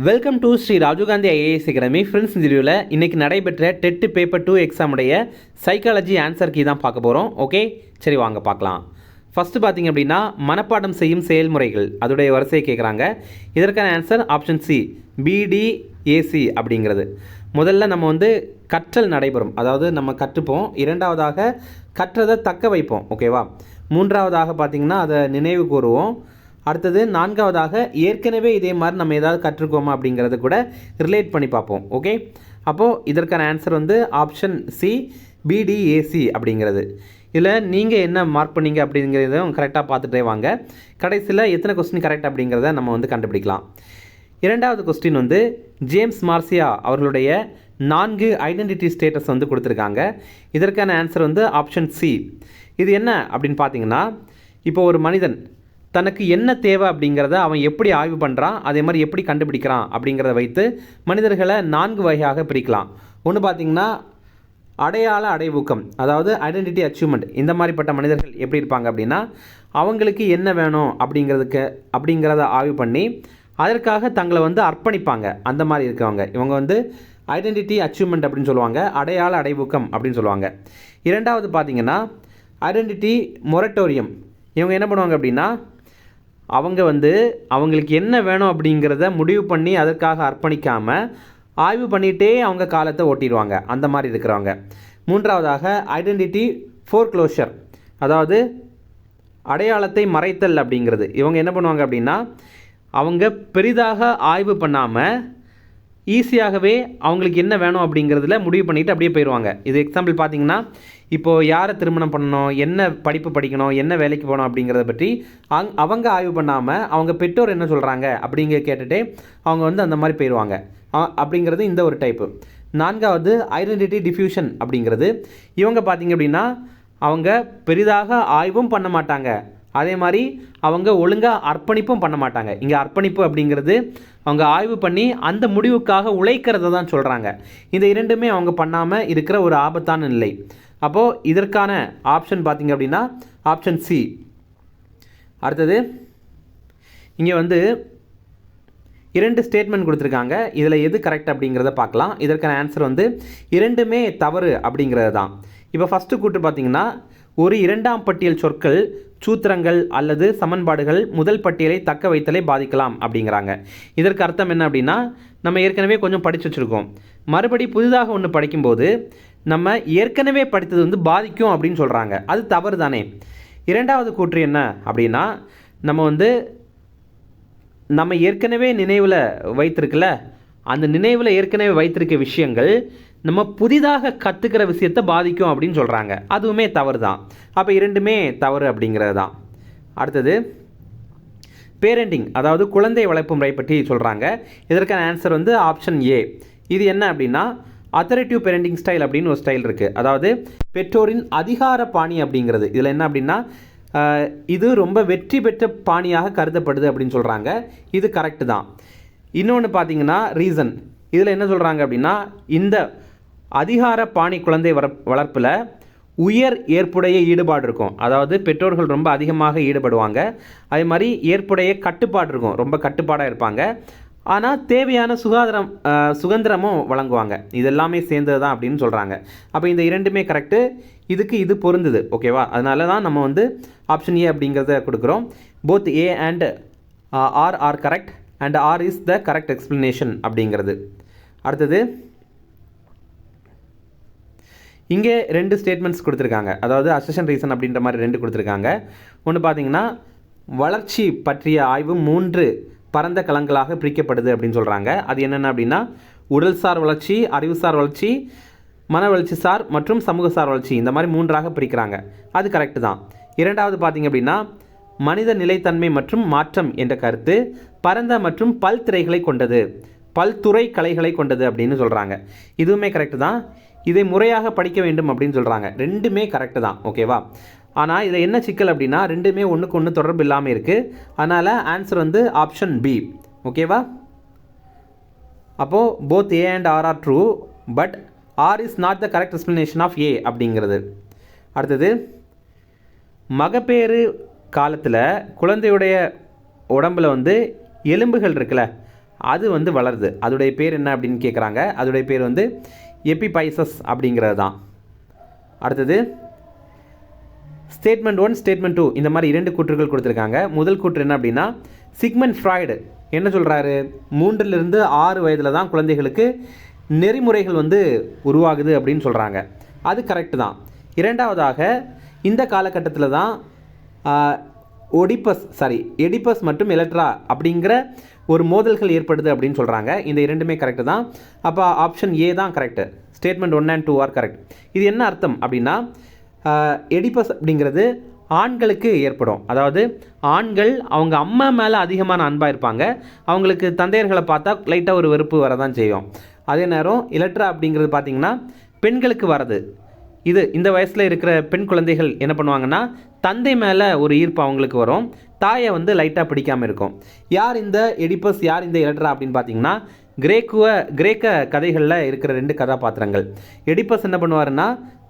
Welcome to Shri Rajiv Gandhi IAS academy. Friends, இந்த வீடியோவில் இன்றைக்கி நடைபெற்ற டெட் பேப்பர் 2 எக்ஸாமுடைய சைக்காலஜி ஆன்சர் கீ தான் பார்க்க போகிறோம். ஓகே, சரி வாங்க பார்க்கலாம். ஃபஸ்ட்டு பார்த்திங்க அப்படின்னா மனப்பாடம் செய்யும் செயல்முறைகள் அதோடைய வரிசையை கேட்குறாங்க. இதற்கான ஆன்சர் ஆப்ஷன் சி, பிடிஏசி அப்படிங்கிறது. முதல்ல நம்ம கற்றல் நடைபெறும், அதாவது நம்ம கற்றுப்போம். இரண்டாவதாக கற்றதை தக்க வைப்போம், ஓகேவா. மூன்றாவதாக பார்த்திங்கன்னா அதை நினைவு கூறுவோம். அடுத்தது நான்காவதாக ஏற்கனவே இதே மாதிரி நம்ம ஏதாவது கற்றுக்கோமா அப்படிங்கிறத கூட ரிலேட் பண்ணி பார்ப்போம். ஓகே, அப்போது இதற்கான ஆன்சர் ஆப்ஷன் சி, பிடிஏசி அப்படிங்கிறது. இதில் நீங்கள் என்ன மார்க் பண்ணீங்க அப்படிங்கிறதும் கரெக்டாக பார்த்துட்டே வாங்க. கடைசியில் எத்தனை கொஸ்டின் கரெக்ட் அப்படிங்கிறத நம்ம கண்டுபிடிக்கலாம். இரண்டாவது கொஸ்டின் ஜேம்ஸ் மார்சியா அவர்களுடைய 4 ஐடென்டிட்டி ஸ்டேட்டஸ் கொடுத்துருக்காங்க. இதற்கான ஆன்சர் ஆப்ஷன் சி. இது என்ன அப்படின்னு பார்த்தீங்கன்னா, இப்போ ஒரு மனிதன் தனக்கு என்ன தேவை அப்படிங்கிறத அவன் எப்படி ஆய்வு பண்ணுறான், அதே மாதிரி எப்படி கண்டுபிடிக்கிறான் அப்படிங்கிறத வைத்து மனிதர்களை 4 வகையாக பிரிக்கலாம். ஒன்று பார்த்திங்கன்னா அடையாள அடைவூக்கம், அதாவது ஐடென்டிட்டி அச்சீவ்மெண்ட். இந்த மாதிரிப்பட்ட மனிதர்கள் எப்படி இருப்பாங்க அப்படின்னா, அவங்களுக்கு என்ன வேணும் அப்படிங்கிறத ஆய்வு பண்ணி அதற்காக தங்களை அர்ப்பணிப்பாங்க. அந்த மாதிரி இருக்கவங்க இவங்க ஐடென்டிட்டி அச்சீவ்மெண்ட் அப்படின்னு சொல்லுவாங்க, அடையாள அடைவூக்கம் அப்படின்னு சொல்லுவாங்க. இரண்டாவது பார்த்திங்கன்னா ஐடென்டிட்டி மொரட்டோரியம். இவங்க என்ன பண்ணுவாங்க அப்படின்னா, அவங்க அவங்களுக்கு என்ன வேணும் அப்படிங்கிறத முடிவு பண்ணி அதற்காக அர்ப்பணிக்காமல் ஆய்வு பண்ணிகிட்டே அவங்க காலத்தை ஓட்டிடுவாங்க. அந்த மாதிரி இருக்கிறவங்க. மூன்றாவதாக ஐடென்டிட்டி ஃபோர்க்ளோஷர், அதாவது அடையாளத்தை மறைத்தல் அப்படிங்கிறது. இவங்க என்ன பண்ணுவாங்க அப்படின்னா, அவங்க பெரிதாக ஆய்வு பண்ணாமல் ஈஸியாகவே அவங்களுக்கு என்ன வேணும் அப்படிங்கிறதுல முடிவு பண்ணிவிட்டு அப்படியே போயிடுவாங்க. இது எக்ஸாம்பிள் பார்த்திங்கன்னா, இப்போது யாரை திருமணம் பண்ணணும், என்ன படிப்பு படிக்கணும், என்ன வேலைக்கு போகணும் அப்படிங்கிறத பற்றி அவங்க ஆய்வு பண்ணாமல் அவங்க பெற்றோர் என்ன சொல்கிறாங்க அப்படிங்கிற கேட்டுகிட்டே அவங்க அந்த மாதிரி போயிடுவாங்க. அப்படிங்கிறது இந்த ஒரு டைப்பு. நான்காவது ஐடென்டிட்டி டிஃப்யூஷன் அப்படிங்கிறது. இவங்க பார்த்திங்க அப்படின்னா, அவங்க பெரிதாக ஆய்வும் பண்ண மாட்டாங்க, அதே மாதிரி அவங்க ஒழுங்காக அர்ப்பணிப்பும் பண்ண மாட்டாங்க. இங்கே அர்ப்பணிப்பு அப்படிங்கிறது அவங்க ஆய்வு பண்ணி அந்த முடிவுக்காக உழைக்கிறத தான் சொல்கிறாங்க. இந்த இரண்டுமே அவங்க பண்ணாமல் இருக்கிற ஒரு ஆபத்தான நிலை. அப்போது இதற்கான ஆப்ஷன் பார்த்திங்க அப்படின்னா ஆப்ஷன் சி. அடுத்தது இங்கே 2 ஸ்டேட்மெண்ட் கொடுத்துருக்காங்க. இதில் எது கரெக்ட் அப்படிங்கிறத பார்க்கலாம். இதற்கான ஆன்சர் இரண்டுமே தவறு அப்படிங்கிறது தான். இப்போ ஃபஸ்ட்டு கூட்டு பார்த்திங்கன்னா, ஒரு 2ஆம் பட்டியல் சொற்கள், சூத்திரங்கள் அல்லது சமன்பாடுகள் முதல் பட்டியலை தக்க வைத்தலை பாதிக்கலாம் அப்படிங்கிறாங்க. இதற்கு அர்த்தம் என்ன அப்படின்னா, நம்ம ஏற்கனவே கொஞ்சம் படித்து வச்சுருக்கோம். மறுபடி புதிதாக ஒன்று படிக்கும்போது நம்ம ஏற்கனவே படித்தது பாதிக்கும் அப்படின்னு சொல்கிறாங்க. அது தவறு தானே. இரண்டாவது கூற்று என்ன அப்படின்னா, நம்ம ஏற்கனவே நினைவில் வைத்திருக்கல, அந்த நினைவில் ஏற்கனவே வைத்திருக்க விஷயங்கள் நம்ம புதிதாக கற்றுக்கிற விஷயத்தை பாதிக்கும் அப்படின்னு சொல்கிறாங்க. அதுவுமே தவறு தான். அப்போ இரண்டுமே தவறு அப்படிங்கிறது தான். அடுத்தது பேரண்டிங், அதாவது குழந்தை வளர்ப்பு முறை பற்றி சொல்கிறாங்க. இதற்கான ஆன்சர் ஆப்ஷன் ஏ. இது என்ன அப்படின்னா, அத்தாரிட்டிவ் பேரண்டிங் ஸ்டைல் அப்படின்னு ஒரு ஸ்டைல் இருக்குது. அதாவது பெற்றோரின் அதிகார பாணி அப்படிங்கிறது. இதில் என்ன அப்படின்னா, இது ரொம்ப வெற்றி பெற்ற பாணியாக கருதப்படுது அப்படின்னு சொல்கிறாங்க. இது கரெக்டு தான். இன்னொன்று பார்த்தீங்கன்னா ரீசன். இதில் என்ன சொல்கிறாங்க அப்படின்னா, இந்த அதிகார பாணி குழந்தை வளர்ப்பில் உயர் ஏற்புடைய ஈடுபாடு இருக்கும். அதாவது பெற்றோர்கள் ரொம்ப அதிகமாக ஈடுபடுவாங்க. அதே மாதிரி ஏற்புடைய கட்டுப்பாடு இருக்கும், ரொம்ப கட்டுப்பாடாக இருப்பாங்க. ஆனால் தேவையான சுதந்திரமும் வழங்குவாங்க. இதெல்லாமே சேர்ந்தது தான் அப்படின்னு சொல்கிறாங்க. அப்போ இந்த இரண்டுமே கரெக்டு, இதுக்கு இது பொருந்துது, ஓகேவா. அதனால தான் நம்ம ஆப்ஷன் ஏ அப்படிங்கிறத கொடுக்குறோம். Both A and R correct and R is the correct explanation அப்படிங்கிறது. அடுத்தது இங்கே 2 ஸ்டேட்மெண்ட்ஸ் கொடுத்துருக்காங்க. அதாவது அசெஷன் ரீசன் அப்படின்ற மாதிரி 2 கொடுத்துருக்காங்க. ஒன்று பார்த்தீங்கன்னா, வளர்ச்சி பற்றிய ஆய்வு 3 பரந்த களங்களாக பிரிக்கப்படுது அப்படின்னு சொல்கிறாங்க. அது என்னென்ன அப்படின்னா, உடல்சார் வளர்ச்சி, அறிவுசார் வளர்ச்சி, மன வளர்ச்சி சார் மற்றும் சமூகசார் வளர்ச்சி, இந்த மாதிரி 3ஆக பிரிக்கிறாங்க. அது கரெக்டு தான். இரண்டாவது பார்த்திங்க அப்படின்னா, மனித நிலைத்தன்மை மற்றும் மாற்றம் என்ற கருத்து பரந்த மற்றும் பல்துறைகளை கொண்டது, பல்துறை கலைகளை கொண்டது அப்படின்னு சொல்கிறாங்க. இதுவுமே கரெக்டு தான். இதை முறையாக படிக்க வேண்டும் அப்படின்னு சொல்கிறாங்க. ரெண்டுமே கரெக்டு தான், ஓகேவா. ஆனால் இதில் என்ன சிக்கல் அப்படின்னா, ரெண்டுமே ஒன்றுக்கு ஒன்று தொடர்பு இல்லாமல் இருக்குது. அதனால் ஆன்சர் ஆப்ஷன் பி, ஓகேவா. அப்போது both A and R are true, but R is not the correct explanation of A அப்படிங்கிறது. அடுத்தது மகப்பேறு காலத்தில் குழந்தையுடைய உடம்பில் எலும்புகள் இருக்குல்ல, அது வந்து வளருது. அதோடைய பேர் என்ன அப்படின்னு கேட்குறாங்க. அதோடைய பேர் வந்து எபிபைசஸ் அப்படிங்கிறது தான். அடுத்தது ஸ்டேட்மெண்ட் 1 ஸ்டேட்மெண்ட் 2 இந்த மாதிரி 2 கூற்றுகள் கொடுத்துருக்காங்க. முதல் கூற்று என்ன அப்படின்னா, சிக்மண்ட் ஃப்ராய்டு என்ன சொல்கிறாரு, 3லிருந்து 6 வயதில் தான் குழந்தைகளுக்கு நெறிமுறைகள் வந்து உருவாகுது அப்படின்னு சொல்கிறாங்க. அது கரெக்டு தான். இரண்டாவதாக இந்த காலகட்டத்தில் தான் எடிபஸ் மற்றும் எலக்ட்ரா அப்படிங்கிற ஒரு மோதல்கள் ஏற்படுது அப்படின்னு சொல்கிறாங்க. இந்த இரண்டுமே கரெக்டு தான். அப்போ ஆப்ஷன் ஏ தான் correct. Statement 1 and 2 are correct. இது என்ன அர்த்தம் அப்படின்னா, எடிபஸ் அப்படிங்கிறது ஆண்களுக்கு ஏற்படும். அதாவது ஆண்கள் அவங்க அம்மா மேலே அதிகமான அன்பாக இருப்பாங்க. அவங்களுக்கு தந்தையர்களை பார்த்தா லைட்டாக ஒரு வெறுப்பு வரதான் செய்யும். அதே நேரம் எலக்ட்ரா அப்படிங்கிறது பார்த்திங்கன்னா பெண்களுக்கு வரது. இந்த வயசில் இருக்கிற பெண் குழந்தைகள் என்ன பண்ணுவாங்கன்னா, தந்தை மேலே ஒரு ஈர்ப்பு அவங்களுக்கு வரும், தாயை வந்து லைட்டாக பிடிக்காமல் இருக்கும். யார் இந்த எடிபஸ், யார் இந்த எலக்ட்ரா அப்படின்னு பார்த்தீங்கன்னா, கிரேக்க கதைகளில் இருக்கிற 2 கதாபாத்திரங்கள். எடிபஸ் என்ன பண்ணுவாருன்னா,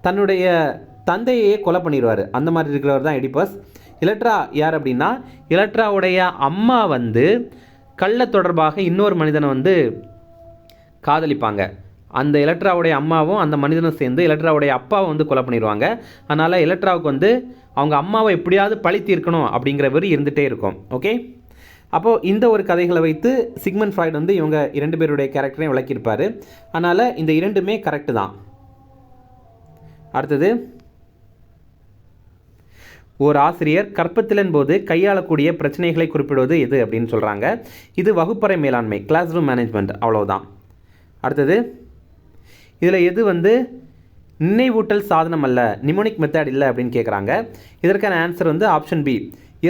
தன்னுடைய தந்தையே கொலை பண்ணிடுவார். அந்த மாதிரி இருக்கிறவர் தான் எடிபஸ். எலக்ட்ரா யார் அப்படின்னா, எலக்ட்ராவுடைய அம்மா வந்து கள்ள தொடர்பாக இன்னொரு மனிதனை வந்து காதலிப்பாங்க. அந்த எலக்ட்ராவுடைய அம்மாவும் அந்த மனிதனும் சேர்ந்து எலக்ட்ராவுடைய அப்பாவை வந்து கொலை பண்ணிடுவாங்க. அதனால் எலக்ட்ராவுக்கு வந்து அவங்க அம்மாவை எப்படியாவது பழி தீர்க்கணும் அப்படிங்கிற வெறி இருந்துகிட்டே இருக்கும். ஓகே, அப்போது இந்த ஒரு கதைகளை வைத்து சிக்மண்ட் ஃப்ராய்டு வந்து இவங்க 2 பேருடைய கேரக்டரையும் விளக்கியிருப்பார். அதனால் இந்த 2மே கரெக்டு தான். அடுத்தது, ஒரு ஆசிரியர் கற்பித்தலின் போது கையாளக்கூடிய பிரச்சனைகளை குறிப்பிடுவது எது அப்படின்னு சொல்கிறாங்க. இது வகுப்பறை மேலாண்மை, கிளாஸ் ரூம் மேனேஜ்மெண்ட், அவ்வளோதான். அடுத்தது, இதில் எது வந்து நினைவூட்டல் சாதனம் அல்ல, நிமோனிக் மெத்தட் இல்லை அப்படின்னு கேட்குறாங்க. இதற்கான ஆன்சர் வந்து ஆப்ஷன் பி,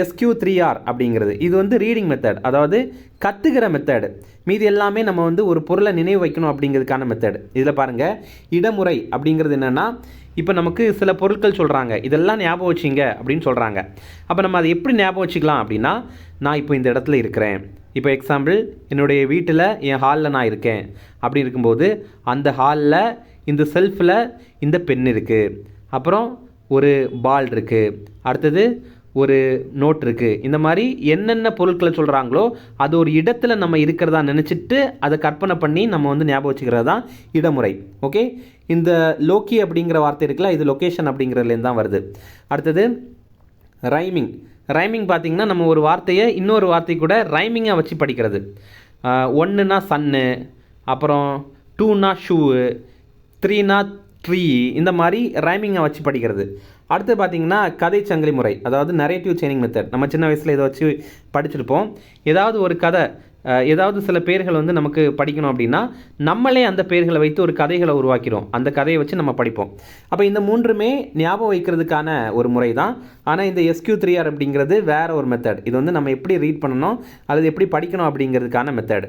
SQ3R அப்படிங்கிறது. இது வந்து ரீடிங் மெத்தட், அதாவது கற்றுக்கிற மெத்தடு. மீதி எல்லாமே நம்ம வந்து ஒரு பொருளை நினைவு வைக்கணும் அப்படிங்கிறதுக்கான மெத்தட். இதில் பாருங்கள், இடமுறை அப்படிங்கிறது என்னென்னா, இப்போ நமக்கு சில பொருட்கள் சொல்கிறாங்க, இதெல்லாம் ஞாபகம் வச்சிங்க அப்படின்னு சொல்கிறாங்க. அப்போ நம்ம அதை எப்படி ஞாபகம் வச்சுக்கலாம் அப்படின்னா, நான் இப்போ இந்த இடத்துல இருக்கிறேன், இப்போ எக்ஸாம்பிள் என்னுடைய வீட்டில் என் ஹாலில் நான் இருக்கேன் அப்படி இருக்கும்போது, அந்த ஹாலில் இந்த செல்ஃபில் இந்த பென் இருக்குது, அப்புறம் ஒரு பால் இருக்குது, அடுத்தது ஒரு நோட் இருக்குது. இந்த மாதிரி என்னென்ன பொருட்களை சொல்கிறாங்களோ அது ஒரு இடத்துல நம்ம இருக்கிறதா நினச்சிட்டு அதை கற்பனை பண்ணி நம்ம வந்து ஞாபகம் வச்சுக்கிறது தான் இடமுறை. ஓகே, இந்த லோக்கி அப்படிங்கிற வார்த்தை இருக்குல்ல, இது லொக்கேஷன் அப்படிங்கிறதுலேருந்து தான் வருது. அடுத்தது ரைமிங் பார்த்திங்கன்னா, நம்ம ஒரு வார்த்தையை இன்னொரு வார்த்தை கூட ரைமிங்காக வச்சு படிக்கிறது. 1னா சன்னு, அப்புறம் 2னா ஷூவு, 3னா ட்ரீ, இந்த மாதிரி ரைமிங்கை வச்சு படிக்கிறது. அடுத்து பார்த்திங்கன்னா கதை சங்கிலி முறை, அதாவது நரேட்டிவ் செயினிங் மெத்தட். நம்ம சின்ன வயசில் இதை வச்சு படிச்சிருப்போம். ஏதாவது ஒரு கதை, ஏதாவது சில பேர்கள் வந்து நமக்கு படிக்கணும் அப்படின்னா நம்மளே அந்த பேர்களை வைத்து ஒரு கதைகளை உருவாக்கிறோம். அந்த கதையை வச்சு நம்ம படிப்போம். அப்போ இந்த 3மே ஞாபகம் வைக்கிறதுக்கான ஒரு முறை தான். ஆனால் இந்த SQ3R அப்படிங்கிறது வேறு ஒரு மெத்தட். இது வந்து நம்ம எப்படி ரீட் பண்ணணும் அல்லது எப்படி படிக்கணும் அப்படிங்கிறதுக்கான மெத்தடு.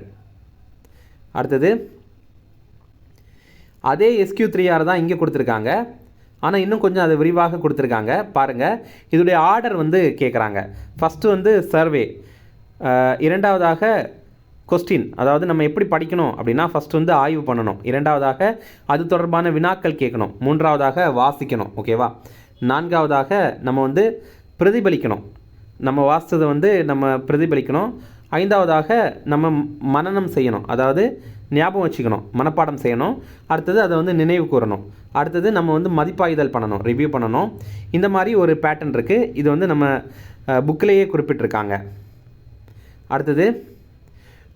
அடுத்தது, அதே SQ3R தான் இங்கே கொடுத்துருக்காங்க, ஆனால் இன்னும் கொஞ்சம் அதை விரிவாக கொடுத்துருக்காங்க. பாருங்கள், இதோடைய ஆர்டர் வந்து கேட்குறாங்க. ஃபஸ்ட்டு வந்து சர்வே, இரண்டாவதாக கொஸ்டின், அதாவது நம்ம எப்படி படிக்கணும் அப்படின்னா ஃபஸ்ட்டு வந்து ஆய்வு பண்ணணும், இரண்டாவதாக அது தொடர்பான வினாக்கள் கேட்கணும், மூன்றாவதாக வாசிக்கணும், ஓகேவா, நான்காவதாக நம்ம வந்து பிரதிபலிக்கணும், நம்ம வாசித்ததை வந்து நம்ம பிரதிபலிக்கணும், ஐந்தாவதாக நம்ம மனனம் செய்யணும், அதாவது ஞாபகம் வச்சுக்கணும், மனப்பாடம் செய்யணும், அடுத்தது அதை வந்து நினைவு கூறணும், அடுத்தது நம்ம வந்து மதிப்பாய்தல் பண்ணணும், ரிவ்யூ பண்ணணும். இந்த மாதிரி ஒரு பேட்டர்ன் இருக்குது. இது வந்து நம்ம புக்கிலேயே குறிப்பிட்டிருக்காங்க. அடுத்தது,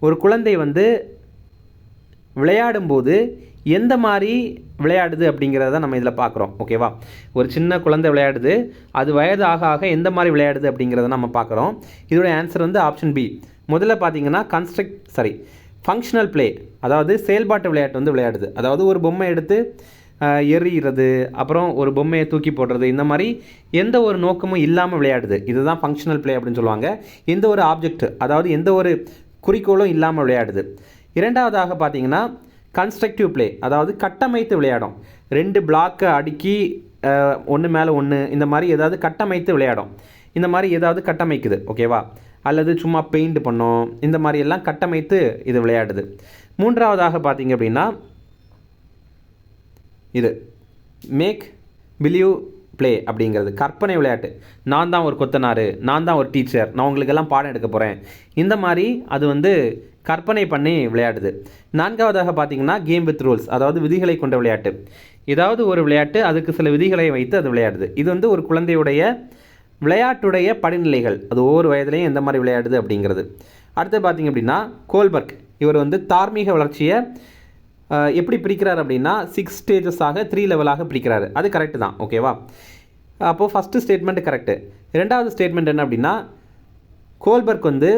ஒரு குழந்தை வந்து விளையாடும்போது எந்த மாதிரி விளையாடுது அப்படிங்கிறத நம்ம இதில் பார்க்குறோம், ஓகேவா. ஒரு சின்ன குழந்தை விளையாடுது, அது வயது ஆக ஆக எந்த மாதிரி விளையாடுது அப்படிங்கிறத நம்ம பார்க்குறோம். இதோட ஆன்சர் வந்து ஆப்ஷன் பி. முதல்ல பார்த்தீங்கன்னா ஃபங்க்ஷனல் ப்ளே, அதாவது செயல்பாட்டு விளையாட்டு வந்து விளையாடுது. அதாவது ஒரு பொம்மை எடுத்து எறிகிறது, அப்புறம் ஒரு பொம்மையை தூக்கி போடுறது, இந்த மாதிரி எந்த ஒரு நோக்கமும் இல்லாமல் விளையாடுது. இதுதான் ஃபங்க்ஷனல் ப்ளே அப்படின்னு சொல்லுவாங்க. எந்த ஒரு ஆப்ஜெக்ட், அதாவது எந்த ஒரு குறிக்கோளும் இல்லாமல் விளையாடுது. இரண்டாவதாக பார்த்தீங்கன்னா கன்ஸ்ட்ரக்டிவ் ப்ளே, அதாவது கட்டமைத்து விளையாடும். 2 பிளாக்கை அடுக்கி ஒன்று மேலே ஒன்று, இந்த மாதிரி ஏதாவது கட்டமைத்து விளையாடும். இந்த மாதிரி ஏதாவது கட்டமைக்குது, ஓகேவா, அல்லது சும்மா பெயிண்ட் பண்ணோம், இந்த மாதிரி எல்லாம் கட்டமைத்து இது விளையாடுது. மூன்றாவதாக பார்த்தீங்க அப்படின்னா இது மேக் பிலீவ் ப்ளே அப்படிங்கிறது கற்பனை விளையாட்டு. நான் தான் ஒரு கொத்தனார், நான் தான் ஒரு டீச்சர், நான் உங்களுக்கெல்லாம் பாடம் எடுக்க போகிறேன், இந்த மாதிரி அது வந்து கற்பனை பண்ணி விளையாடுது. நான்காவதாக பார்த்தீங்கன்னா கேம் வித் ரூல்ஸ், அதாவது விதிகளை கொண்ட விளையாட்டு. ஏதாவது ஒரு விளையாட்டு அதுக்கு சில விதிகளை வைத்து அது விளையாடுது. இது வந்து ஒரு குழந்தையுடைய விளையாட்டுடைய படிநிலைகள், அது ஒவ்வொரு வயதுலையும் எந்த மாதிரி விளையாடுது அப்படிங்கிறது. அடுத்து பார்த்திங்க அப்படின்னா கோல்பர்க், இவர் வந்து தார்மீக வளர்ச்சியை எப்படி பிரிக்கிறார் அப்படின்னா 6 ஸ்டேஜஸாக 3 லெவலாக பிரிக்கிறாரு. அது கரெக்டு தான், ஓகேவா? அப்போது ஃபஸ்ட்டு ஸ்டேட்மெண்ட் கரெக்டு. ரெண்டாவது ஸ்டேட்மெண்ட் என்ன அப்படின்னா கோல்பர்க் வந்து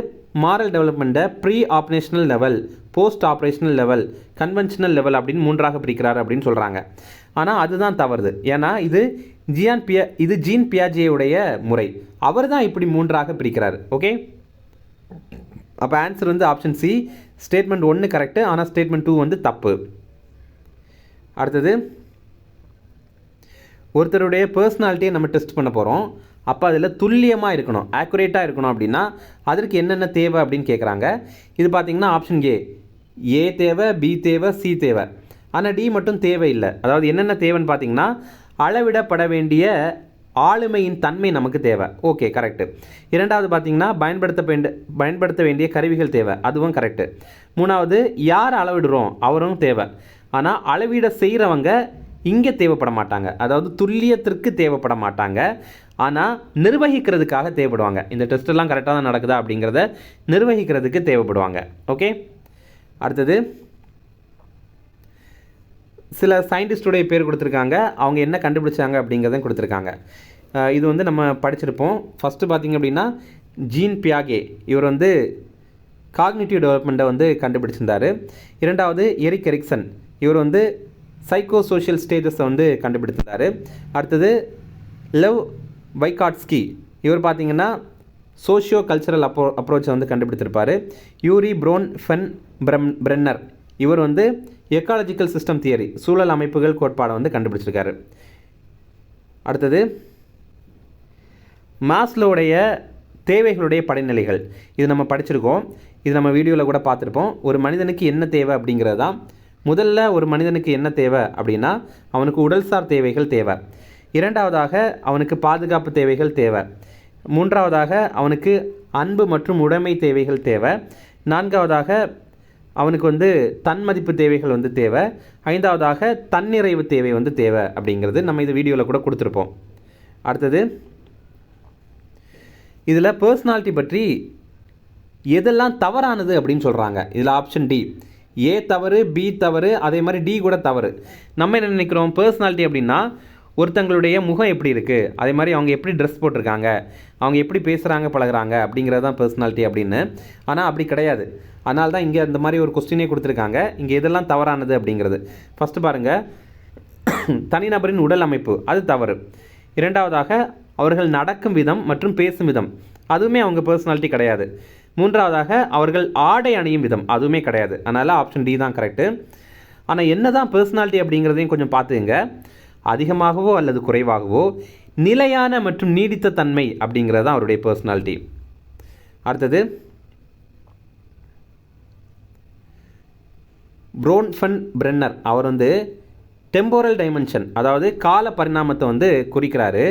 மாரல் டெவலப்மெண்ட்டை pre operational level, post operational level, conventional level அப்படின்னு 3ஆக பிரிக்கிறார் அப்படின்னு சொல்கிறாங்க. ஆனால் அதுதான் தவறுது. ஏன்னா இது ஜீன் பியாஜேவுடைய முறை. அவர் தான் இப்படி 3ஆக பிரிக்கிறார். ஓகே, அப்போ ஆன்சர் வந்து ஆப்ஷன் சி, ஸ்டேட்மெண்ட் 1 கரெக்டு, ஆனால் ஸ்டேட்மெண்ட் 2 வந்து தப்பு. அடுத்தது, ஒருத்தருடைய பர்சனாலிட்டியை நம்ம டெஸ்ட் பண்ண போகிறோம். அப்போ அதில் துல்லியமாக இருக்கணும், ஆக்குரேட்டாக இருக்கணும். அப்படின்னா அதற்கு என்னென்ன தேவை அப்படின்னு கேட்குறாங்க. இது பார்த்திங்கன்னா ஆப்ஷன் ஏ தேவை, பி தேவை, சி தேவை. ஆனால் டி மட்டும் தேவையில்லை. அதாவது என்னென்ன தேவைன்னு பார்த்தீங்கன்னா அளவிடப்பட வேண்டிய ஆளுமையின் தன்மை நமக்கு தேவை. Okay, correct. இரண்டாவது பார்த்திங்கன்னா பயன்படுத்த வேண்டிய கருவிகள் தேவை, அதுவும் கரெக்டு. மூணாவது யார் அளவிடுறோம் அவரும் தேவை. ஆனால் அளவீட செய்கிறவங்க இங்கே தேவைப்பட மாட்டாங்க, அதாவது துல்லியத்திற்கு தேவைப்பட மாட்டாங்க, ஆனால் நிர்வகிக்கிறதுக்காக தேவைப்படுவாங்க. இந்த டெஸ்ட்டெல்லாம் கரெக்டாக தான் நடக்குதா அப்படிங்கிறத நிர்வகிக்கிறதுக்கு தேவைப்படுவாங்க. ஓகே, அடுத்தது சில சயின்டிஸ்டுடைய பேர் கொடுத்துருக்காங்க, அவங்க என்ன கண்டுபிடிச்சாங்க அப்படிங்கிறதையும் கொடுத்துருக்காங்க. இது வந்து நம்ம படிச்சிருப்போம். ஃபஸ்ட்டு பார்த்திங்க அப்படின்னா ஜீன் பியாகே, இவர் வந்து காக்னிட்டிவ் டெவலப்மெண்ட்டை வந்து கண்டுபிடிச்சிருந்தார். இரண்டாவது எரிக் எரிக்சன், இவர் வந்து சைக்கோ சோஷியல் ஸ்டேஜஸை வந்து கண்டுபிடிச்சிருந்தார். அடுத்தது லெவ் வைகாட்ஸ்கி, இவர் பார்த்திங்கன்னா சோஷியோ கல்ச்சரல் அப்ரோச்சை வந்து கண்டுபிடித்திருப்பார். யூரி பிரென்னர், இவர் வந்து எக்காலஜிக்கல் சிஸ்டம் தியரி, சூழல் அமைப்புகள் கோட்பாடை வந்து கண்டுபிடிச்சிருக்காரு. அடுத்தது மாஸ்லோவுடைய தேவைகளுடைய படிநிலைகள், இது நம்ம படிச்சிருக்கோம், இது நம்ம வீடியோவில் கூட பார்த்துருப்போம். ஒரு மனிதனுக்கு என்ன தேவை அப்படிங்கிறது தான். முதல்ல ஒரு மனிதனுக்கு என்ன தேவை அப்படின்னா அவனுக்கு உடல்சார் தேவைகள் தேவை. இரண்டாவதாக அவனுக்கு பாதுகாப்பு தேவைகள் தேவை. மூன்றாவதாக அவனுக்கு அன்பு மற்றும் உடைமை தேவைகள் தேவை. நான்காவதாக அவனுக்கு வந்து தன்மதிப்பு தேவைகள் வந்து தேவை. ஐந்தாவதாக தன்னிறைவு தேவை வந்து தேவை அப்படிங்கிறது நம்ம இது வீடியோவில் கூட கொடுத்துருப்போம். அடுத்தது இதில் பர்சனாலிட்டி பற்றி எதெல்லாம் தவறானது அப்படின்னு சொல்கிறாங்க. இதில் ஆப்ஷன் டி, ஏ தவறு, பி தவறு, அதே மாதிரி டி கூட தவறு. நம்ம என்ன நினைக்கிறோம், பர்சனாலிட்டி அப்படின்னா ஒருத்தங்களுடைய முகம் எப்படி இருக்குது, அதே மாதிரி அவங்க எப்படி ட்ரெஸ் போட்டிருக்காங்க, அவங்க எப்படி பேசுகிறாங்க பழகுறாங்க அப்படிங்கிறது தான் பர்சனாலிட்டி அப்படின்னு. ஆனால் அப்படி கிடையாது. அதனால தான் இங்கே அந்த மாதிரி ஒரு கொஸ்டினே கொடுத்துருக்காங்க. இங்கே எதெல்லாம் தவறானது அப்படிங்கிறது ஃபஸ்ட்டு பாருங்கள். தனிநபரின் உடல் அமைப்பு, அது தவறு. இரண்டாவதாக அவர்கள் நடக்கும் விதம் மற்றும் பேசும் விதம், அதுவுமே அவங்க பர்சனாலிட்டி கிடையாது. மூன்றாவதாக அவர்கள் ஆடை அணியும் விதம், அதுவுமே கிடையாது. அதனால் ஆப்ஷன் டி தான் கரெக்டு. ஆனால் என்ன தான் பர்சனாலிட்டி அப்படிங்கிறதையும் கொஞ்சம் பார்த்துங்க. அதிகமாகவோ அல்லது குறைவாகவோ நிலையான மற்றும் நீடித்த தன்மை அப்படிங்கிறது தான் அவருடைய பர்சனாலிட்டி. அடுத்தது பிரென்னர், அவர் வந்து டெம்போரல் டைமென்ஷன், அதாவது கால பரிணாமத்தை வந்து குறிக்கிறாரு.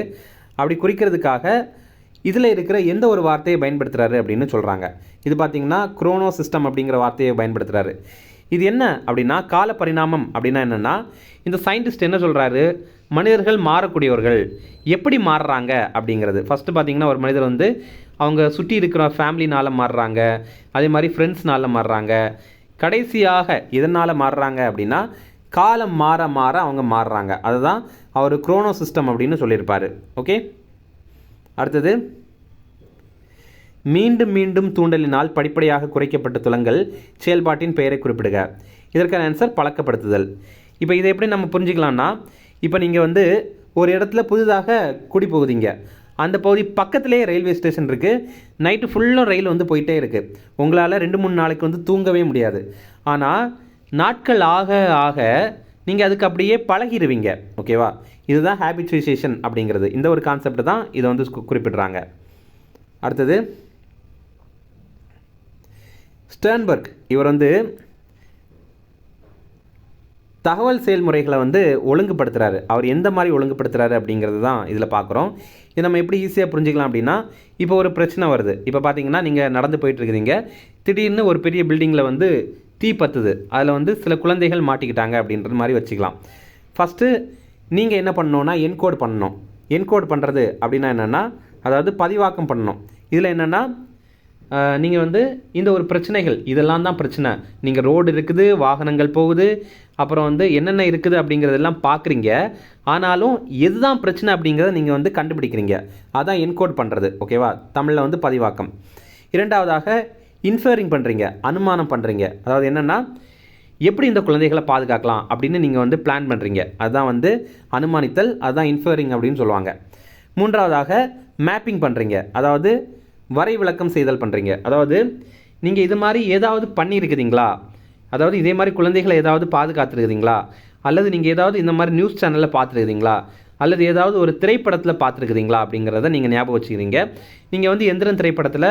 அப்படி குறிக்கிறதுக்காக இதில் இருக்கிற எந்த ஒரு வார்த்தையை பயன்படுத்துகிறாரு அப்படின்னு சொல்கிறாங்க. இது பார்த்திங்கன்னா குரோனோ சிஸ்டம் அப்படிங்கிற வார்த்தையை பயன்படுத்துகிறாரு. இது என்ன அப்படின்னா கால பரிணாமம் அப்படின்னா என்னென்னா, இந்த சயின்டிஸ்ட் என்ன சொல்கிறாரு, மனிதர்கள் மாறக்கூடியவர்கள், எப்படி மாறுறாங்க அப்படிங்கிறது. ஃபஸ்ட்டு பார்த்திங்கன்னா ஒரு மனிதர் வந்து அவங்க சுற்றி இருக்கிற ஃபேமிலினால் மாறுறாங்க, அதே மாதிரி ஃப்ரெண்ட்ஸ்னால் மாறுறாங்க, கடைசியாக இதனால் மாறுறாங்க அப்படின்னா காலம் மாற மாற அவங்க மாறுறாங்க. அதுதான் அவர் குரோனோ சிஸ்டம் அப்படின்னு சொல்லியிருப்பார். ஓகே, அடுத்தது மீண்டும் மீண்டும் தூண்டலினால் படிப்படியாக குறைக்கப்பட்ட துலங்கல் செயல்பாட்டின் பெயரை குறிப்பிடுக. இதற்கான ஆன்சர் பழக்கப்படுத்துதல். இப்போ இதை எப்படி நம்ம புரிஞ்சுக்கலாம்னா, இப்போ நீங்கள் வந்து ஒரு இடத்துல புதிதாக குடி போகுதீங்க, அந்த பகுதி பக்கத்திலே ரயில்வே ஸ்டேஷன் இருக்குது, நைட்டு ஃபுல்லும் ரயில் வந்து போயிட்டே இருக்குது, உங்களால் 2-3 நாளைக்கு வந்து தூங்கவே முடியாது. ஆனால் நாட்கள் ஆக ஆக நீங்கள் அதுக்கு அப்படியே பழகிடுவீங்க. ஓகேவா, இதுதான் ஹேபிச்சுவேஷன் அப்படிங்கிறது. இந்த ஒரு கான்செப்ட் தான் இதை வந்து குறிப்பிடுறாங்க. அடுத்தது ஸ்டெர்ன்பர்க், இவர் வந்து தகவல் செயல்முறைகளை வந்து ஒழுங்குபடுத்துகிறாரு. அவர் எந்த மாதிரி ஒழுங்குபடுத்துகிறாரு அப்படிங்கிறது தான் இதில் பார்க்குறோம். இது நம்ம எப்படி ஈஸியாக புரிஞ்சிக்கலாம் அப்படின்னா, இப்போ ஒரு பிரச்சனை வருது. இப்போ பார்த்தீங்கன்னா நீங்கள் நடந்து போயிட்டுருக்கிறீங்க, திடீர்னு ஒரு பெரிய பில்டிங்கில் வந்து தீ பத்துது, அதில் வந்து சில குழந்தைகள் மாட்டிக்கிட்டாங்க அப்படின்றது மாதிரி வச்சுக்கலாம். ஃபஸ்ட்டு நீங்கள் என்ன பண்ணணுன்னா என்கோட் பண்ணணும். என்கோட் பண்ணுறது அப்படின்னா என்னென்னா, அதாவது பதிவாக்கம் பண்ணணும். இதில் என்னென்னா, நீங்கள் வந்து இந்த ஒரு பிரச்சனைகள் இதெல்லாம் தான் பிரச்சனை, நீங்கள் ரோடு இருக்குது, வாகனங்கள் போகுது, அப்புறம் வந்து என்னென்ன இருக்குது அப்படிங்கிறதெல்லாம் பார்க்குறீங்க, ஆனாலும் எதுதான் பிரச்சனை அப்படிங்கிறத நீங்கள் வந்து கண்டுபிடிக்கிறீங்க. அதான் என்கோட் பண்ணுறது. ஓகேவா? தமிழில் வந்து பதிவாக்கம். இரண்டாவதாக இன்ஃபரிங் பண்ணுறீங்க, அனுமானம் பண்ணுறீங்க. அதாவது என்னென்னா, எப்படி இந்த குழந்தைகளை பாதுகாக்கலாம் அப்படின்னு நீங்கள் வந்து பிளான் பண்ணுறீங்க. அதுதான் வந்து அனுமானித்தல், அதுதான் இன்ஃபரிங் அப்படின்னு சொல்லுவாங்க. மூன்றாவதாக மேப்பிங் பண்ணுறீங்க, அதாவது வரை விளக்கம் செய்தல் பண்ணுறீங்க. அதாவது நீங்கள் இது மாதிரி ஏதாவது பண்ணியிருக்குதுங்களா, அதாவது இதே மாதிரி குழந்தைகளை ஏதாவது பாதுகாத்துருக்குதுங்களா, அல்லது நீங்கள் ஏதாவது இந்த மாதிரி நியூஸ் சேனலில் பார்த்துருக்குதுங்களா, அல்லது ஏதாவது ஒரு திரைப்படத்தில் பார்த்துருக்குதுங்களா அப்படிங்கிறத நீங்கள் ஞாபகம் வச்சுக்கிறீங்க. நீங்கள் வந்து எந்திரன் திரைப்படத்தில்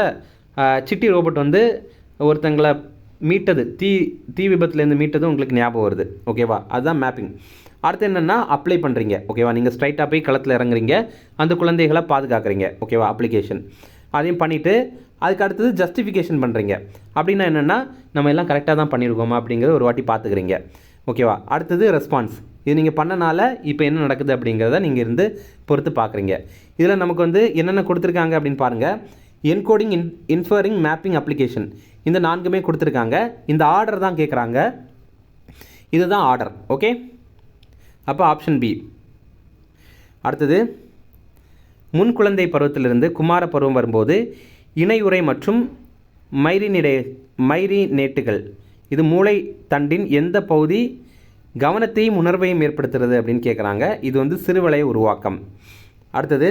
சிட்டி ரோபோட் வந்து ஒருத்தங்களை மீட்டது, தீ விபத்துலேருந்து மீட்டது உங்களுக்கு ஞாபகம் வருது. ஓகேவா? அதுதான் மேப்பிங். அடுத்து என்னென்னா அப்ளை பண்ணுறீங்க. ஓகேவா? நீங்கள் ஸ்ட்ரைட்டாக போய் களத்தில் இறங்குறீங்க, அந்த குழந்தைகளை பாதுகாக்கிறீங்க. ஓகேவா? அப்ளிகேஷன் அதையும் பண்ணிவிட்டு அதுக்கு அடுத்தது ஜஸ்டிஃபிகேஷன் பண்ணுறீங்க. அப்படின்னா என்னென்னா, நம்ம எல்லாம் கரெக்டாக தான் பண்ணியிருக்கோமா அப்படிங்கிறத ஒரு வாட்டி பார்த்துக்கிறீங்க. ஓகேவா? அடுத்தது ரெஸ்பான்ஸ். இது நீங்கள் பண்ணனால இப்போ என்ன நடக்குது அப்படிங்கிறத நீங்கள் இருந்து பொறுத்து பார்க்குறீங்க. இதில் நமக்கு வந்து என்னென்ன கொடுத்துருக்காங்க அப்படின்னு பாருங்கள். என்கோடிங், இன்ஃபரிங், மேப்பிங், அப்ளிகேஷன், இந்த 4மே கொடுத்துருக்காங்க. இந்த ஆர்டர் தான் கேட்குறாங்க. இதுதான் ஆர்டர். ஓகே, அப்போ ஆப்ஷன் பி. அடுத்தது, முன் குழந்தை பருவத்திலிருந்து குமார பருவம் வரும்போது இணையுறை மற்றும் மைரினேட்டுகள், இது மூளை தண்டின் எந்த பகுதி கவனத்தையும் உணர்வையும் ஏற்படுத்துறது அப்படின்னு கேட்குறாங்க. இது வந்து சிறுவளைய உருவாக்கம். அடுத்தது,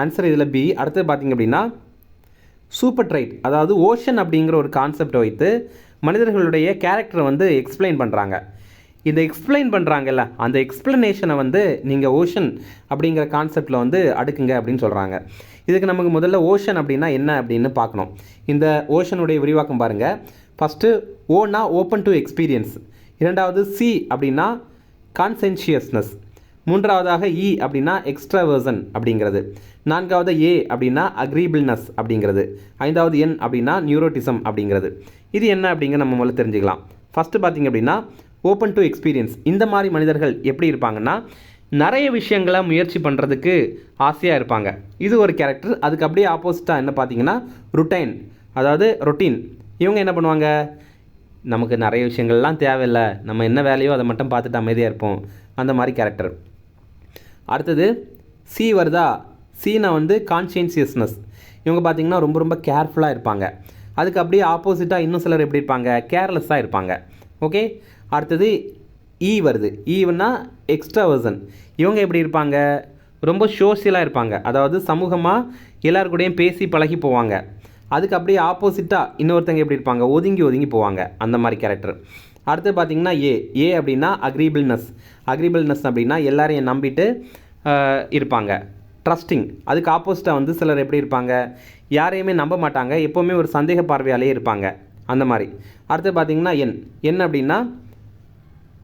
ஆன்சர் இதில் பி. அடுத்தது பார்த்திங்க அப்படின்னா சூப்பர் ட்ரைட், அதாவது ஓஷன் அப்படிங்கிற ஒரு கான்செப்டை வைத்து மனிதர்களுடைய கேரக்டரை வந்து எக்ஸ்பிளைன் பண்ணுறாங்க. இந்த எக்ஸ்பிளைன் பண்ணுறாங்கல்ல, அந்த எக்ஸ்பிளனேஷனை வந்து நீங்கள் ஓஷன் அப்படிங்கிற கான்செப்டில் வந்து அடுக்குங்க அப்படின்னு சொல்கிறாங்க. இதுக்கு நமக்கு முதல்ல ஓஷன் அப்படின்னா என்ன அப்படின்னு பார்க்கணும். இந்த ஓஷனுடைய விரிவாக்கம் பாருங்கள். ஃபஸ்ட்டு ஓனா ஓப்பன் டு எக்ஸ்பீரியன்ஸ், இரண்டாவது சி அப்படின்னா கான்சென்ஷியஸ்னஸ், மூன்றாவதாக இ அப்படின்னா எக்ஸ்ட்ராவர்சன் அப்படிங்கிறது, நான்காவது ஏ அப்படின்னா அக்ரீபிள்னஸ் அப்படிங்கிறது, ஐந்தாவது என் அப்படின்னா நியூரோட்டிசம் அப்படிங்கிறது. இது என்ன அப்படிங்கிற நம்ம முதல்ல தெரிஞ்சுக்கலாம். ஃபஸ்ட்டு பார்த்திங்க அப்படின்னா ஓப்பன் டு எக்ஸ்பீரியன்ஸ். இந்த மாதிரி மனிதர்கள் எப்படி இருப்பாங்கன்னா, நிறைய விஷயங்களை முயற்சி பண்ணுறதுக்கு ஆசையாக இருப்பாங்க. இது ஒரு கேரக்டர். அதுக்கு அப்படியே ஆப்போசிட்டாக என்ன பார்த்தீங்கன்னா ருட்டைன், அதாவது ரொட்டீன். இவங்க என்ன பண்ணுவாங்க, நமக்கு நிறைய விஷயங்கள்லாம் தேவையில்லை, நம்ம என்ன வேலையோ அதை மட்டும் பார்த்துட்டு அமைதியாக இருப்போம், அந்த மாதிரி கேரக்டர். அடுத்தது சி வருதா, சீனா வந்து கான்ஷியன்சியஸ்னஸ். இவங்க பார்த்திங்கன்னா ரொம்ப ரொம்ப கேர்ஃபுல்லாக இருப்பாங்க. அதுக்கு அப்படியே ஆப்போசிட்டாக இன்னும் சிலர் எப்படி இருப்பாங்க, கேர்லெஸ்ஸாக இருப்பாங்க. ஓகே, அடுத்தது இ வருது. ஈவன்னா எக்ஸ்ட்ராவர்சன். இவங்க எப்படி இருப்பாங்க, ரொம்ப சோஷியலாக இருப்பாங்க, அதாவது சமூகமாக எல்லாருக்கூடையும் பேசி பழகி போவாங்க. அதுக்கு அப்படியே ஆப்போசிட்டாக இன்னொருத்தங்க எப்படி இருப்பாங்க, ஒதுங்கி போவாங்க, அந்த மாதிரி கேரக்டர். அடுத்து பார்த்திங்கன்னா ஏ அப்படின்னா அக்ரீபிள்னஸ் அப்படின்னா எல்லாரையும் நம்பிட்டு இருப்பாங்க, ட்ரஸ்டிங். அதுக்கு ஆப்போசிட்டாக வந்து சிலர் எப்படி இருப்பாங்க, யாரையுமே நம்ப மாட்டாங்க, எப்போவுமே ஒரு சந்தேக பார்வையாலே இருப்பாங்க, அந்த மாதிரி. அடுத்து பார்த்திங்கன்னா என் அப்படின்னா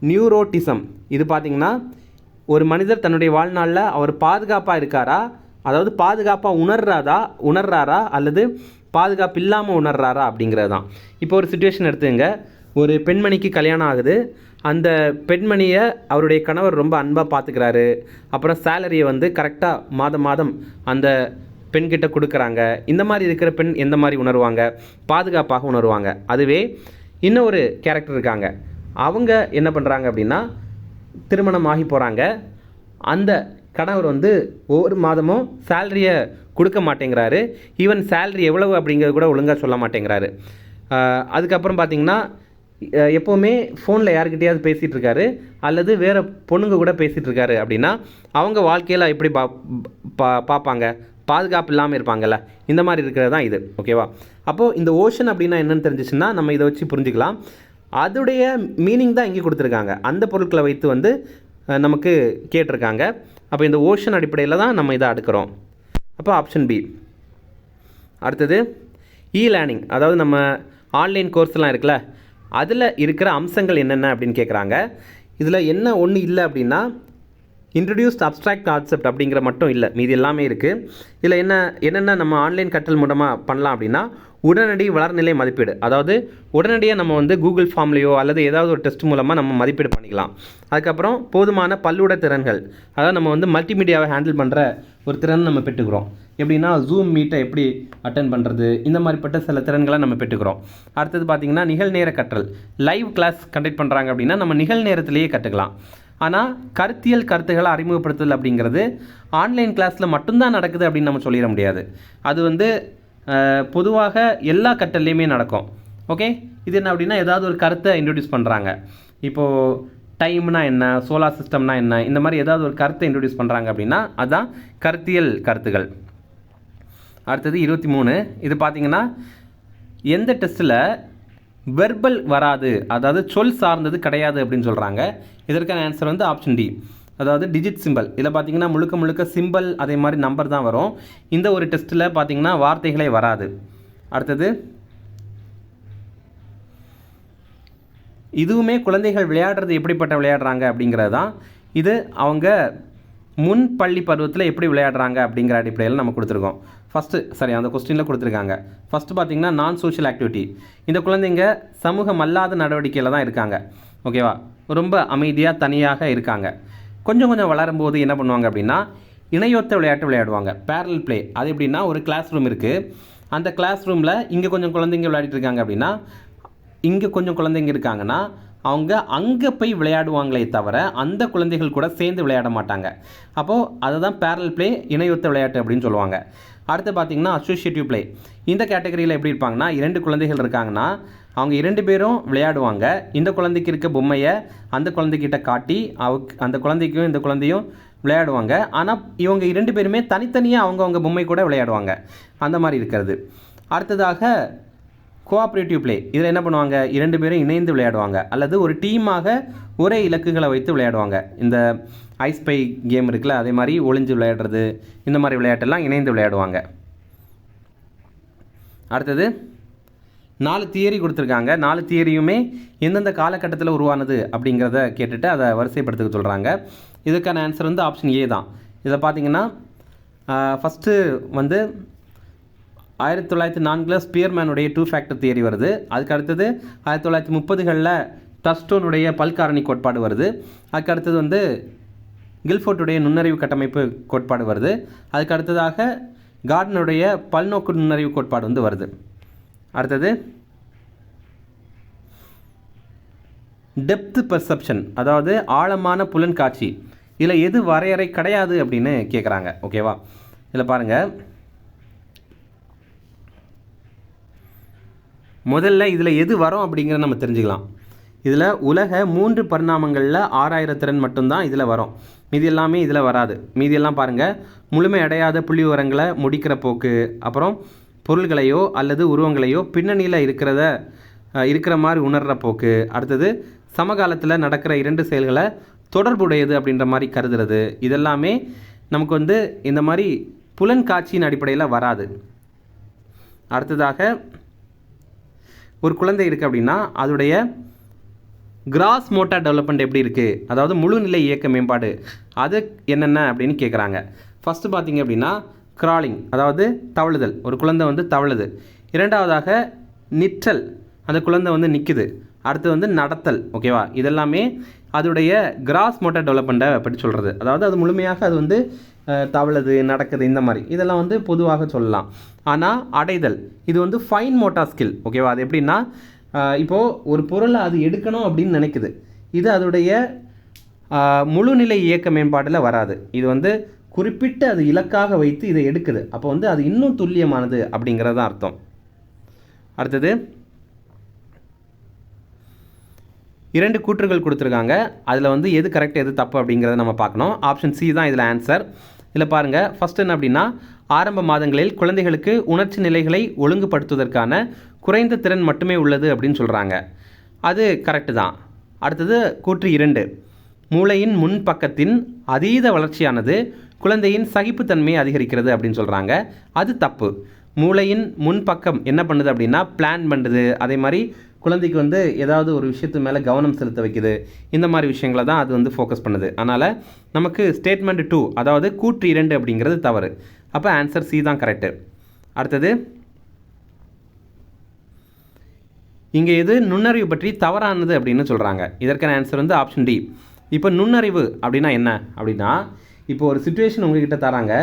நியூரோட்டிசம். இது பார்த்திங்கன்னா ஒரு மனிதர் தன்னுடைய வாழ்நாளில் அவர் பாதுகாப்பாக இருக்காரா, அதாவது பாதுகாப்பாக உணர்றாரா அல்லது பாதுகாப்பு இல்லாமல் உணர்றாரா அப்படிங்கிறது தான். இப்போ ஒரு சிச்சுவேஷன் எடுத்துங்க. ஒரு பெண்மணிக்கு கல்யாணம் ஆகுது. அந்த பெண்மணியை அவருடைய கணவர் ரொம்ப அன்பாக பார்த்துக்கிறாரு. அப்புறம் சேலரியை வந்து கரெக்டாக மாதம் அந்த பெண்கிட்ட கொடுக்குறாங்க. இந்த மாதிரி இருக்கிற பெண் எந்த மாதிரி உணர்வாங்க, பாதுகாப்பாக உணர்வாங்க. அதுவே இன்னொரு கேரக்டர் இருக்காங்க. அவங்க என்ன பண்ணுறாங்க அப்படின்னா, திருமணம் ஆகி போகிறாங்க. அந்த கணவர் வந்து ஒவ்வொரு மாதமும் சேலரியை கொடுக்க மாட்டேங்கிறாரு. ஈவன் சேலரி எவ்வளவு அப்படிங்கிறது கூட ஒழுங்காக சொல்ல மாட்டேங்கிறாரு. அதுக்கப்புறம் பார்த்திங்கன்னா எப்போவுமே ஃபோனில் யார்கிட்டையாவது பேசிகிட்டு இருக்காரு அல்லது வேறு பொண்ணுங்க கூட பேசிகிட்டு இருக்காரு. அப்படின்னா அவங்க வாழ்க்கையில் எப்படி பார்ப்பாங்க, பாதுகாப்பு இல்லாமல் இருப்பாங்கள்ல, இந்த மாதிரி இருக்கிறது தான் இது. ஓகேவா? அப்போது இந்த ஓஷன் அப்படின்னா என்னென்னு தெரிஞ்சிச்சுன்னா நம்ம இதை வச்சு புரிஞ்சுக்கலாம். அதுடைய மீனிங் தான் இங்கே கொடுத்துருக்காங்க. அந்த பொருட்களை வைத்து வந்து நமக்கு கேட்டிருக்காங்க. அப்போ இந்த ஓஷன் அடிப்படையில் தான் நம்ம இதை அடுக்கிறோம். அப்போ ஆப்ஷன் பி. அடுத்தது லேர்னிங், அதாவது நம்ம ஆன்லைன் கோர்ஸ்லாம் இருக்குல்ல, அதில் இருக்கிற அம்சங்கள் என்னென்ன அப்படின்னு கேட்குறாங்க. இதில் என்ன ஒன்று இல்லை அப்படின்னா இன்ட்ரடியூஸ்ட் அப்ட்ராக்ட் கான்செப்ட் அப்படிங்கிற மட்டும் இல்லை, மீதி எல்லாமே இருக்குது. இதில் என்னென்ன நம்ம ஆன்லைன் கற்றல் மூலமாக பண்ணலாம் அப்படின்னா, உடனடி வளர்நிலை மதிப்பீடு. அதாவது உடனடியாக நம்ம வந்து கூகுள் ஃபார்ம்லேயோ அல்லது ஏதாவது ஒரு டெஸ்ட் மூலமாக நம்ம மதிப்பீடு பண்ணிக்கலாம். அதுக்கப்புறம் போதுமான பல்லூட திறன்கள், அதாவது நம்ம வந்து மல்டிமீடியாவை ஹேண்டில் பண்ணுற ஒரு திறன் நம்ம பெற்றுக்கிறோம். எப்படின்னா ஜூம் மீட்டை எப்படி அட்டன் பண்ணுறது, இந்த மாதிரிப்பட்ட சில திறன்களை நம்ம பெற்றுக்கிறோம். அடுத்தது பார்த்திங்கன்னா நிகழ்நேர கற்றல். லைவ் கிளாஸ் கண்டக்ட் பண்ணுறாங்க அப்படின்னா நம்ம நிகழ்நேரத்திலேயே கற்றுக்கலாம். ஆனால் கருத்தியல் கருத்துக்களை அறிமுகப்படுத்துதல் அப்படிங்கிறது ஆன்லைன் கிளாஸில் மட்டும்தான் நடக்குது அப்படின்னு நம்ம சொல்லிட முடியாது. அது வந்து பொதுவாக எல்லா கட்டல்லையுமே நடக்கும். ஓகே, இது என்ன அப்படின்னா ஏதாவது ஒரு கருத்தை இன்ட்ரடியூஸ் பண்ணுறாங்க. இப்போது டைம்னா என்ன, சோலார் சிஸ்டம்னா என்ன, இந்த மாதிரி ஏதாவது ஒரு கருத்தை இன்ட்ரடியூஸ் பண்ணுறாங்க அப்படின்னா அதுதான் கருத்தியல் கருத்துகள். அடுத்தது 23. இது பார்த்திங்கன்னா எந்த டெஸ்ட்டில் வெர்பல் வராது, அதாவது சொல் சார்ந்தது கிடையாது அப்படின்னு சொல்கிறாங்க. இதற்கான ஆன்சர் வந்து ஆப்ஷன் டி, அதாவது டிஜிட் சிம்பிள். இதில் பார்த்தீங்கன்னா முழுக்க சிம்பிள் அதே மாதிரி நம்பர் தான் வரும். இந்த ஒரு டெஸ்ட்டில் பார்த்தீங்கன்னா வார்த்தைகளே வராது. அடுத்தது இதுவுமே குழந்தைகள் விளையாடுறது எப்படிப்பட்ட விளையாடுறாங்க அப்படிங்கிறது தான். இது அவங்க முன் பள்ளி பருவத்தில் எப்படி விளையாடுறாங்க அப்படிங்கிற அடிப்படையில் நம்ம கொடுத்துருக்கோம். ஃபஸ்ட்டு அந்த கொஸ்டினில் கொடுத்துருக்காங்க. ஃபஸ்ட்டு பார்த்திங்கன்னா நான் சோஷியல் ஆக்டிவிட்டி. இந்த குழந்தைங்க சமூகம் அல்லாத நடவடிக்கையில் தான் இருக்காங்க. ஓகேவா, ரொம்ப அமைதியாக தனியாக இருக்காங்க. கொஞ்சம் வளரும்போது என்ன பண்ணுவாங்க அப்படின்னா இணையொத்த விளையாட்டு விளையாடுவாங்க, பேரல் ப்ளே. அது எப்படின்னா ஒரு கிளாஸ் ரூம் இருக்குது, அந்த கிளாஸ் ரூமில் இங்கே கொஞ்சம் குழந்தைங்க விளையாடிட்டு இருக்காங்க அப்படின்னா இங்கே கொஞ்சம் குழந்தைங்க இருக்காங்கன்னா அவங்க அங்கே போய் விளையாடுவாங்களே தவிர அந்த குழந்தைகள் கூட சேர்ந்து விளையாட மாட்டாங்க. அப்போது அதை தான் பேரல் ப்ளே, இணையொத்த விளையாட்டு அப்படின்னு சொல்லுவாங்க. அடுத்து பார்த்திங்கன்னா அசோசியேட்டிவ் ப்ளே. இந்த கேட்டகரியில் எப்படி இருப்பாங்கன்னா 2 குழந்தைகள் இருக்காங்கன்னா அவங்க 2 பேரும் விளையாடுவாங்க. இந்த குழந்தைக்கு இருக்க பொம்மையை அந்த குழந்தைகிட்ட காட்டி அந்த குழந்தைக்கும் இந்த குழந்தையும் விளையாடுவாங்க. ஆனால் இவங்க 2 பேருமே தனித்தனியாக அவங்கவுங்க பொம்மை கூட விளையாடுவாங்க. அந்த மாதிரி இருக்கிறது. அடுத்ததாக கோஆப்ரேட்டிவ் ப்ளே. இதில் என்ன பண்ணுவாங்க, 2 பேரும் இணைந்து விளையாடுவாங்க அல்லது ஒரு டீமாக ஒரே இலக்குகளை வைத்து விளையாடுவாங்க. இந்த ஐஸ்பை கேம் இருக்குல்ல, அதே மாதிரி ஒளிஞ்சு விளையாடுறது, இந்த மாதிரி விளையாட்டெல்லாம் இணைந்து விளையாடுவாங்க. அடுத்தது 4 தியரி கொடுத்துருக்காங்க. 4 தியரியுமே எந்தெந்த காலகட்டத்தில் உருவானது அப்படிங்கிறத கேட்டுட்டு அதை வரிசைப்படுத்த சொல்கிறாங்க. இதுக்கான ஆன்சர் வந்து ஆப்ஷன் ஏ தான். இதை பார்த்திங்கன்னா ஃபஸ்ட்டு வந்து 1904 ஸ்பியர்மேனுடைய 2 ஃபேக்டர் தியரி வருது. அதுக்கு அடுத்தது 1930களில் டஸ்டோனுடைய பல்காரணி கோட்பாடு வருது. அதுக்கு அடுத்தது வந்து கில்ஃபோர்டுடைய நுண்ணறிவு கட்டமைப்பு கோட்பாடு வருது. அதுக்கு அடுத்ததாக கார்டனுடைய பல்நோக்கு நுண்ணறிவு கோட்பாடு வந்து வருது. அடுத்தது டெப்த் பெர்செப்ஷன், அதாவது ஆழமான புலன் காட்சி. இதில் எது வரையறை கிடையாது அப்படின்னு கேட்குறாங்க. ஓகேவா, இதில் பாருங்கள், முதல்ல இதில் எது வரும் அப்படிங்கிறத நம்ம தெரிஞ்சுக்கலாம். இதில் உலக 3 பரிணாமங்களில் 6000 திறன் மட்டும்தான் இதில் வரும். மீதி எல்லாமே இதில் வராது. மீதியெல்லாம் பாருங்கள், முழுமை அடையாத புள்ளி விவரங்களை முடிக்கிற போக்கு, அப்புறம் பொருள்களையோ அல்லது உருவங்களையோ பின்னணியில் இருக்கிற மாதிரி உணர்கிற போக்கு, அடுத்தது சமகாலத்தில் நடக்கிற 2 செயல்களை தொடர்புடையது அப்படின்ற மாதிரி கருதுறது, இதெல்லாமே நமக்கு வந்து இந்த மாதிரி புலன் காட்சியின் அடிப்படையில் வராது. அடுத்ததாக ஒரு குழந்தை இருக்குது அப்படின்னா அதோடைய கிராஸ் மோட்டார் டெவலப்மெண்ட் எப்படி இருக்குது, அதாவது முழுநிலை இயக்க மேம்பாடு அது என்னென்ன அப்படின்னு கேட்குறாங்க. ஃபஸ்ட்டு பார்த்திங்க அப்படின்னா கிராலிங், அதாவது தவழுதல், ஒரு குழந்தை வந்து தவழுது. இரண்டாவதாக நிற்றல், அந்த குழந்தை வந்து நிற்குது. அடுத்து வந்து நடத்தல். ஓகேவா, இதெல்லாமே அதோடைய கிராஸ் மோட்டார் டெவலப்மெண்ட்டை பற்றி சொல்கிறது. அதாவது அது முழுமையாக அது வந்து தவழுது, நடக்குது, இந்த மாதிரி இதெல்லாம் வந்து பொதுவாக சொல்லலாம். ஆனால் அடைதல் இது வந்து ஃபைன் மோட்டார் ஸ்கில். ஓகேவா, அது எப்படின்னா இப்போது ஒரு பொருளை அது எடுக்கணும் அப்படின்னு நினைக்குது. இது அதோடைய முழுநிலை இயக்க மேம்பாட்டில் வராது. இது வந்து குறிப்பிட்டு அது இலக்காக வைத்து இதை எடுக்குது. அப்போ வந்து அது இன்னும் துல்லியமானது அப்படிங்கிறது தான் அர்த்தம். அடுத்தது 2 கூற்றுகள் கொடுத்துருக்காங்க. அதில் வந்து எது கரெக்ட் எது தப்பு அப்படிங்கிறத நம்ம பார்க்கணும். ஆப்ஷன் சி தான் இதில் ஆன்சர். இதில் பாருங்கள், ஃபஸ்ட் என்ன அப்படின்னா ஆரம்ப மாதங்களில் குழந்தைகளுக்கு உணர்ச்சி நிலைகளை ஒழுங்குபடுத்துவதற்கான குறைந்த திறன் மட்டுமே உள்ளது அப்படின்னு சொல்கிறாங்க. அது கரெக்டு தான். அடுத்தது கூற்று 2, மூளையின் முன்பக்கத்தின் அதீத வளர்ச்சியானது குழந்தையின் சகிப்புத்தன்மையை அதிகரிக்கிறது அப்படின்னு சொல்கிறாங்க. அது தப்பு. மூளையின் முன்பக்கம் என்ன பண்ணுது அப்படின்னா பிளான் பண்ணுது, அதே மாதிரி குழந்தைக்கு வந்து ஏதாவது ஒரு விஷயத்து மேலே கவனம் செலுத்த வைக்குது. இந்த மாதிரி விஷயங்களை தான் அது வந்து ஃபோக்கஸ் பண்ணுது. அதனால் நமக்கு ஸ்டேட்மெண்ட் 2 அதாவது கூற்று 2 அப்படிங்கிறது தவறு. அப்போ ஆன்சர் சி தான் கரெக்டு. அடுத்தது இங்கே எது நுண்ணறிவு பற்றி தவறானது அப்படின்னு சொல்கிறாங்க. இதற்கான ஆன்சர் வந்து ஆப்ஷன் டி. இப்போ நுண்ணறிவு அப்படின்னா என்ன அப்படின்னா, இப்போ ஒரு சிச்சுவேஷன் உங்ககிட்ட தராங்க,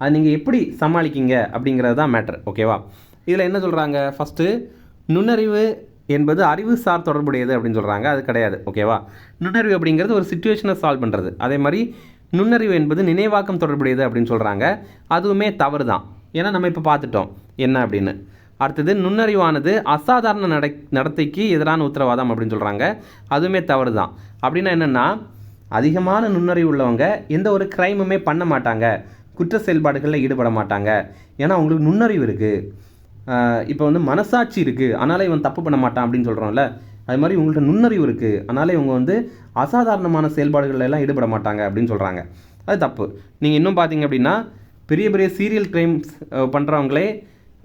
அது நீங்கள் எப்படி சமாளிக்கிங்க அப்படிங்கிறது தான் மேட்டர். ஓகேவா? இதில் என்ன சொல்கிறாங்க, ஃபஸ்ட்டு நுண்ணறிவு என்பது அறிவுசார் தொடர்புடையது அப்படின்னு சொல்கிறாங்க. அது கிடையாது. ஓகேவா? நுண்ணறிவு அப்படிங்கிறது ஒரு சிச்சுவேஷனை சால்வ் பண்ணுறது. அதே மாதிரி நுண்ணறிவு என்பது நினைவாக்கம் தொடர்புடையது அப்படின்னு சொல்கிறாங்க. அதுவுமே தவறு தான். ஏன்னா நம்ம இப்போ பார்த்துட்டோம் என்ன அப்படின்னு. அடுத்தது நுண்ணறிவானது அசாதாரண நடத்தைக்கு எதிரான உத்தரவாதம் அப்படின்னு சொல்கிறாங்க. அதுவுமே தவறு தான். அப்படின்னா என்னென்னா, அதிகமான நுண்ணறிவு உள்ளவங்க எந்த ஒரு க்ரைமுமே பண்ண மாட்டாங்க, குற்ற செயல்பாடுகளில் ஈடுபட மாட்டாங்க. ஏன்னா அவங்களுக்கு நுண்ணறிவு இருக்குது. இப்போ வந்து மனசாட்சி இருக்குது, அதனால் இவன் தப்பு பண்ண மாட்டான் அப்படின்னு சொல்கிறோம்ல, அது மாதிரி உங்கள்கிட்ட நுண்ணறிவு இருக்குது, அதனால் இவங்க வந்து அசாதாரணமான செயல்பாடுகள் எல்லாம் ஈடுபட மாட்டாங்க அப்படின்னு சொல்கிறாங்க. அது தப்பு. நீங்கள் இன்னும் பார்த்தீங்க அப்படின்னா, பெரிய பெரிய சீரியல் கிரைம்ஸ் பண்ணுறவங்களே,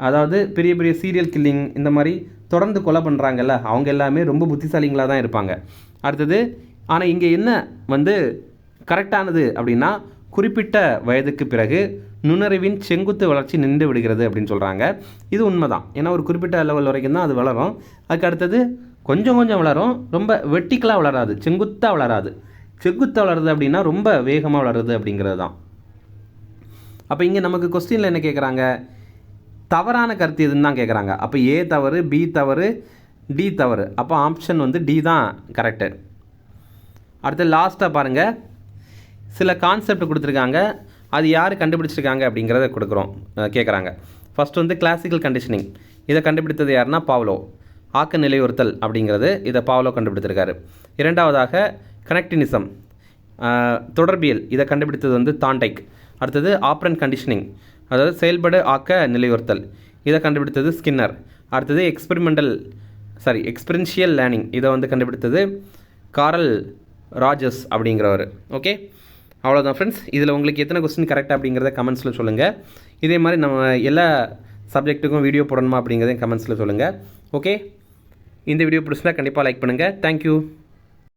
அதாவது பெரிய பெரிய சீரியல் கில்லிங் இந்த மாதிரி தொடர்ந்து கொலை பண்ணுறாங்கல்ல, அவங்க எல்லாமே ரொம்ப புத்திசாலிங்களாக தான் இருப்பாங்க. அடுத்தது ஆனால் இங்கே என்ன வந்து கரெக்டானது அப்படின்னா, குறிப்பிட்ட வயதுக்கு பிறகு நுண்ணறிவின் செங்குத்து வளர்ச்சி நின்று விடுகிறது அப்படின்னு சொல்கிறாங்க. இது உண்மை தான். ஏன்னா ஒரு குறிப்பிட்ட லெவல் வரைக்கும் தான் அது வளரும். அதுக்கு அடுத்தது கொஞ்சம் கொஞ்சம் வளரும், ரொம்ப வெர்டிக்கலாக வளராது, செங்குத்தாக வளராது. செங்குத்தாக வளருது அப்படின்னா ரொம்ப வேகமாக வளருது அப்படிங்கிறது தான். அப்போ இங்கே நமக்கு கொஸ்டினில் என்ன கேட்குறாங்க, தவறான கருத்து எதுன்னு தான் கேட்குறாங்க. அப்போ ஏ தவறு, பி தவறு, டி தவறு. அப்போ ஆப்ஷன் வந்து டி தான் கரெக்டு. அடுத்து லாஸ்ட்டாக பாருங்கள், சில கான்செப்ட் கொடுத்துருக்காங்க, அது யார் கண்டுபிடிச்சிருக்காங்க அப்படிங்கிறத கேட்குறாங்க. ஃபஸ்ட் வந்து கிளாசிக்கல் கண்டிஷனிங். இதை கண்டுபிடித்தது யாருன்னா பாவ்லோ. ஆக்க நிலையுறுத்தல் அப்படிங்கிறது இதை பாவ்லோ கண்டுபிடித்திருக்காரு. இரண்டாவதாக கனெக்டினிசம், தொடர்பியல். இதை கண்டுபிடித்தது வந்து தாண்டைக். அடுத்தது ஆப்ரண்ட் கண்டிஷனிங், அதாவது செயல்படு ஆக்க நிலையுறுத்தல். இதை கண்டுபிடித்தது ஸ்கின்னர். அடுத்தது எக்ஸ்பெரின்ஷியல் லேர்னிங். இதை வந்து கண்டுபிடித்தது காரல் ராஜர்ஸ் அப்படிங்கிறவர். ஓகே, அவ்வளோதான் ஃப்ரெண்ட்ஸ். இதில் உங்களுக்கு எத்தனை கொஸ்டின் கரெக்டாக அப்படிங்கிறத கமெண்ட்ஸில் சொல்லுங்கள். இதே மாதிரி நம்ம எல்லா சப்ஜெக்ட்டுக்கும் வீடியோ போடணுமா அப்படிங்கிறதையும் கமெண்ட்ஸில் சொல்லுங்கள். ஓகே, இந்த வீடியோ பிடிச்சினா கண்டிப்பாக லைக் பண்ணுங்கள். தேங்க்யூ.